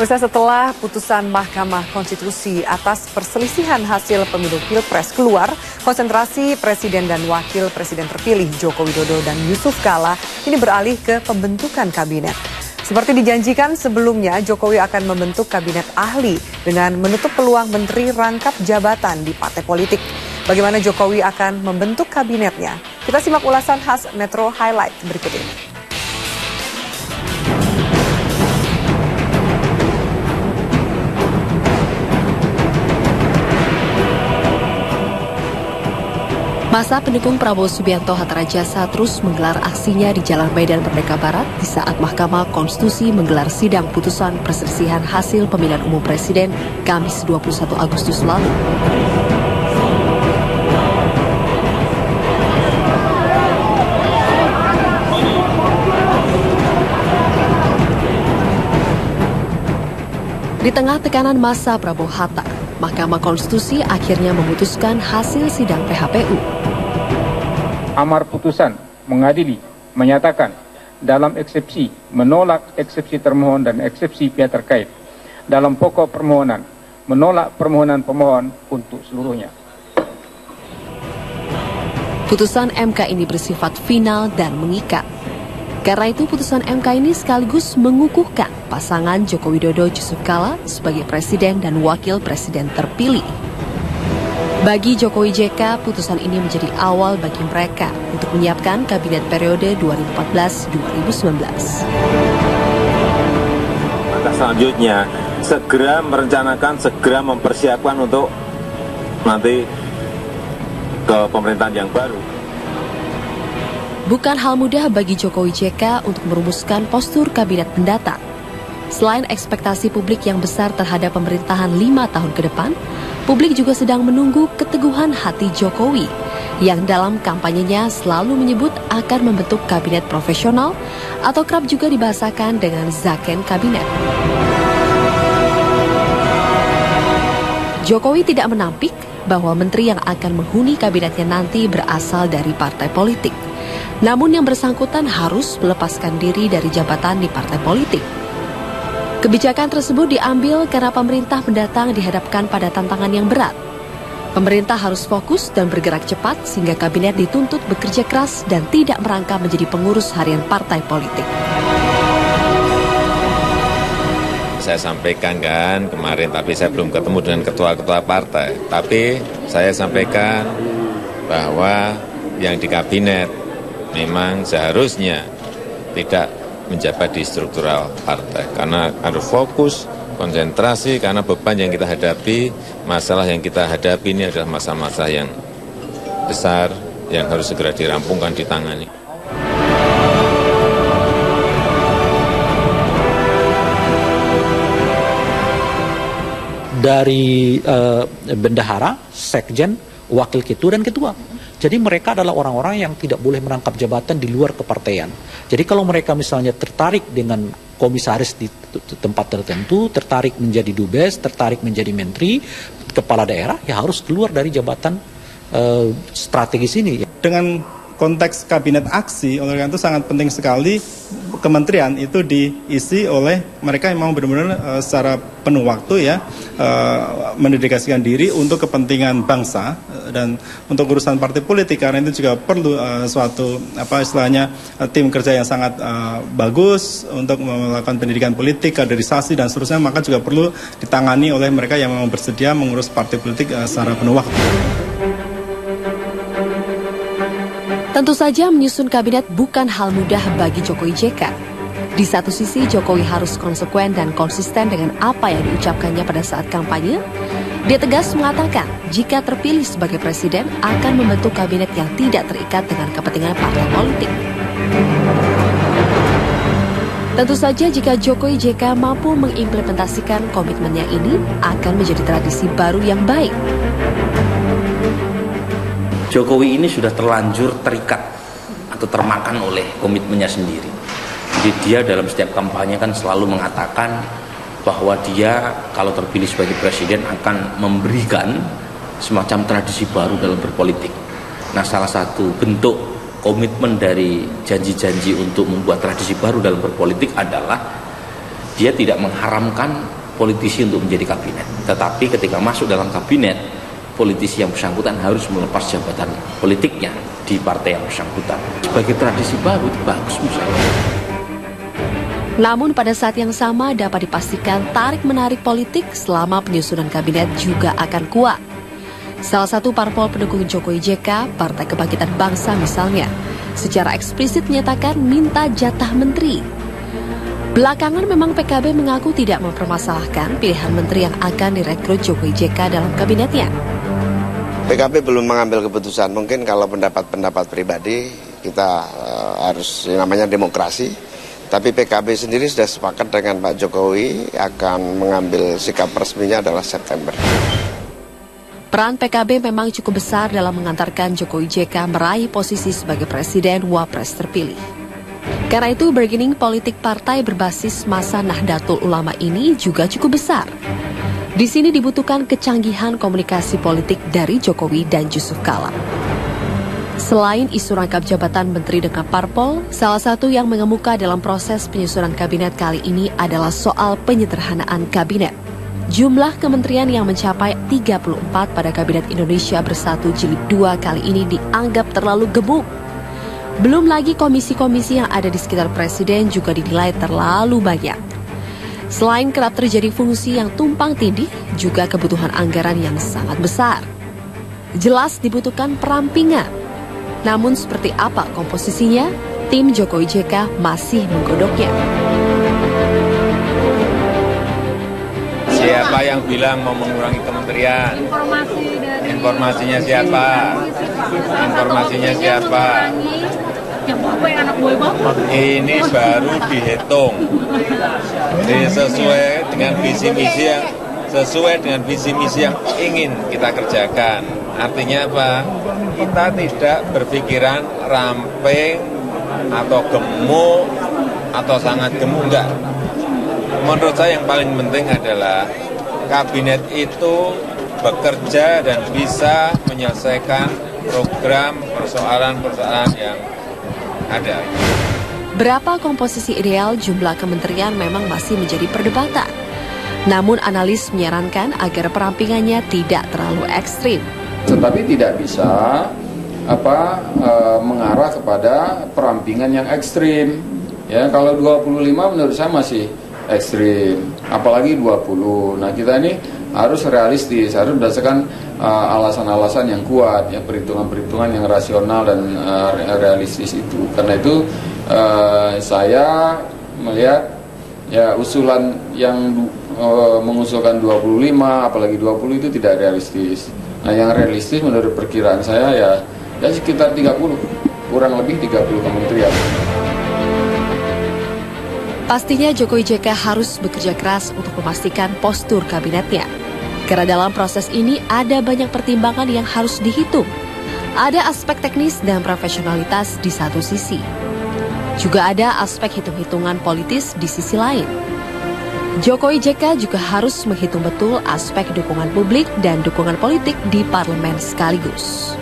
Pemirsa, setelah putusan Mahkamah Konstitusi atas perselisihan hasil pemilu Pilpres keluar, konsentrasi Presiden dan Wakil Presiden terpilih Joko Widodo dan Yusuf Kala kini beralih ke pembentukan kabinet. Seperti dijanjikan sebelumnya, Jokowi akan membentuk kabinet ahli dengan menutup peluang menteri rangkap jabatan di partai politik. Bagaimana Jokowi akan membentuk kabinetnya? Kita simak ulasan khas Metro Highlight berikut ini. Masa pendukung Prabowo Subianto Hatta Rajasa terus menggelar aksinya di Jalan Medan Merdeka Barat di saat Mahkamah Konstitusi menggelar sidang putusan perselisihan hasil pemilihan umum presiden Kamis 21 Agustus lalu. Di tengah tekanan massa Prabowo Hatta, Mahkamah Konstitusi akhirnya memutuskan hasil sidang PHPU. Amar putusan mengadili, menyatakan dalam eksepsi, menolak eksepsi termohon dan eksepsi pihak terkait. Dalam pokok permohonan, menolak permohonan pemohon untuk seluruhnya. Putusan MK ini bersifat final dan mengikat. Karena itu putusan MK ini sekaligus mengukuhkan pasangan Joko Widodo Yusuf Kala sebagai presiden dan wakil presiden terpilih. Bagi Jokowi JK, putusan ini menjadi awal bagi mereka untuk menyiapkan kabinet periode 2014-2019. Maka selanjutnya segera merencanakan, segera mempersiapkan untuk nanti ke pemerintahan yang baru. Bukan hal mudah bagi Jokowi JK untuk merumuskan postur kabinet mendatang. Selain ekspektasi publik yang besar terhadap pemerintahan 5 tahun ke depan, publik juga sedang menunggu keteguhan hati Jokowi yang dalam kampanyenya selalu menyebut akan membentuk kabinet profesional atau kerap juga dibahasakan dengan zaken kabinet. Jokowi tidak menampik bahwa menteri yang akan menghuni kabinetnya nanti berasal dari partai politik. Namun yang bersangkutan harus melepaskan diri dari jabatan di partai politik. Kebijakan tersebut diambil karena pemerintah mendatang dihadapkan pada tantangan yang berat. Pemerintah harus fokus dan bergerak cepat sehingga kabinet dituntut bekerja keras dan tidak merangkap menjadi pengurus harian partai politik. Saya sampaikan kan kemarin, tapi saya belum ketemu dengan ketua-ketua partai. Tapi saya sampaikan bahwa yang di kabinet memang seharusnya tidak menjabat di struktural partai. Karena harus fokus, konsentrasi, karena beban yang kita hadapi, masalah yang kita hadapi ini adalah masalah-masalah yang besar, yang harus segera dirampungkan, ditangani. Dari bendahara, sekjen, wakil ketua, dan ketua. Jadi mereka adalah orang-orang yang tidak boleh merangkap jabatan di luar kepartaian. Jadi kalau mereka misalnya tertarik dengan komisaris di tempat tertentu, tertarik menjadi dubes, tertarik menjadi menteri, kepala daerah, ya harus keluar dari jabatan strategis ini. Dengan konteks kabinet aksi, oleh karena itu sangat penting sekali kementerian itu diisi oleh mereka yang mau benar-benar secara penuh waktu ya mendedikasikan diri untuk kepentingan bangsa dan untuk urusan partai politik, karena itu juga perlu suatu tim kerja yang sangat bagus untuk melakukan pendidikan politik, kaderisasi dan seterusnya, maka juga perlu ditangani oleh mereka yang memang bersedia mengurus partai politik secara penuh waktu. Tentu saja menyusun kabinet bukan hal mudah bagi Jokowi JK. Di satu sisi Jokowi harus konsekuen dan konsisten dengan apa yang diucapkannya pada saat kampanye. Dia tegas mengatakan jika terpilih sebagai presiden akan membentuk kabinet yang tidak terikat dengan kepentingan partai politik. Tentu saja jika Jokowi JK mampu mengimplementasikan komitmennya ini akan menjadi tradisi baru yang baik. Jokowi ini sudah terlanjur terikat atau termakan oleh komitmennya sendiri. Jadi dia dalam setiap kampanye kan selalu mengatakan bahwa dia kalau terpilih sebagai presiden akan memberikan semacam tradisi baru dalam berpolitik. Nah, salah satu bentuk komitmen dari janji-janji untuk membuat tradisi baru dalam berpolitik adalah dia tidak mengharamkan politisi untuk menjadi kabinet. Tetapi ketika masuk dalam kabinet, politisi yang bersangkutan harus melepas jabatan politiknya di partai yang bersangkutan. Sebagai tradisi baru, itu bagus misalnya. Namun pada saat yang sama dapat dipastikan tarik-menarik politik selama penyusunan kabinet juga akan kuat. Salah satu parpol pendukung Jokowi JK, Partai Kebangkitan Bangsa misalnya, secara eksplisit menyatakan minta jatah menteri. Belakangan memang PKB mengaku tidak mempermasalahkan pilihan menteri yang akan direkrut Jokowi JK dalam kabinetnya. PKB belum mengambil keputusan, mungkin kalau pendapat-pendapat pribadi kita harus namanya demokrasi. Tapi PKB sendiri sudah sepakat dengan Pak Jokowi akan mengambil sikap resminya adalah September. Peran PKB memang cukup besar dalam mengantarkan Jokowi JK meraih posisi sebagai Presiden Wapres terpilih. Karena itu bargaining politik partai berbasis masa Nahdlatul Ulama ini juga cukup besar. Di sini dibutuhkan kecanggihan komunikasi politik dari Jokowi dan Yusuf Kala. Selain isu rangkap jabatan menteri dengan parpol, salah satu yang mengemuka dalam proses penyusunan kabinet kali ini adalah soal penyederhanaan kabinet. Jumlah kementerian yang mencapai 34 pada Kabinet Indonesia Bersatu Jilid 2 kali ini dianggap terlalu gemuk. Belum lagi komisi-komisi yang ada di sekitar presiden juga dinilai terlalu banyak. Selain kerap terjadi fungsi yang tumpang tindih, juga kebutuhan anggaran yang sangat besar. Jelas dibutuhkan perampingan. Namun seperti apa komposisinya, tim Jokowi JK masih menggodoknya. Siapa yang bilang mau mengurangi kementerian? Informasinya siapa? Informasinya siapa? Ini baru dihitung. Jadi sesuai dengan visi misi yang ingin kita kerjakan. Artinya apa? Kita tidak berpikiran ramping atau gemuk atau sangat gemuk, enggak. Menurut saya yang paling penting adalah kabinet itu bekerja dan bisa menyelesaikan program persoalan-persoalan yang ada. Berapa komposisi ideal jumlah kementerian memang masih menjadi perdebatan. Namun analis menyarankan agar perampingannya tidak terlalu ekstrim. Tetapi tidak bisa mengarah kepada perampingan yang ekstrim. Ya, kalau 25 menurut saya masih ekstrim, apalagi 20. Nah, kita ini harus realistis, harus berdasarkan alasan-alasan yang kuat, ya, perhitungan-perhitungan yang rasional dan realistis itu. Karena itu saya melihat ya usulan yang mengusulkan 25 apalagi 20 itu tidak realistis. Nah, yang realistis menurut perkiraan saya ya sekitar 30, kurang lebih 30 kementerian. Pastinya Jokowi JK harus bekerja keras untuk memastikan postur kabinetnya. Karena dalam proses ini ada banyak pertimbangan yang harus dihitung. Ada aspek teknis dan profesionalitas di satu sisi. Juga ada aspek hitung-hitungan politis di sisi lain. Jokowi JK juga harus menghitung betul aspek dukungan publik dan dukungan politik di parlemen sekaligus.